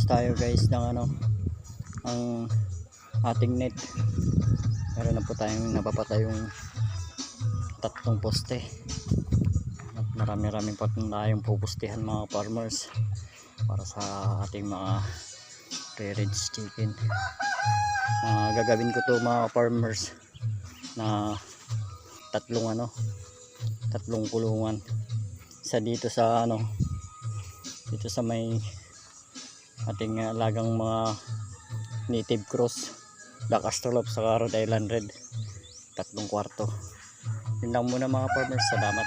tayo guys ng ang ating net. Meron na po tayong napapatay yung 3 poste at marami pa tayong pupustihan mga farmers para sa ating mga pre-range chicken. Gagawin ko to mga farmers na tatlong kulungan. Isa dito sa dito sa may ating lagang mga native cross, Black Astrolop sa Rhode Island Red, 3 kwarto. Yun lang muna mga farmers, salamat.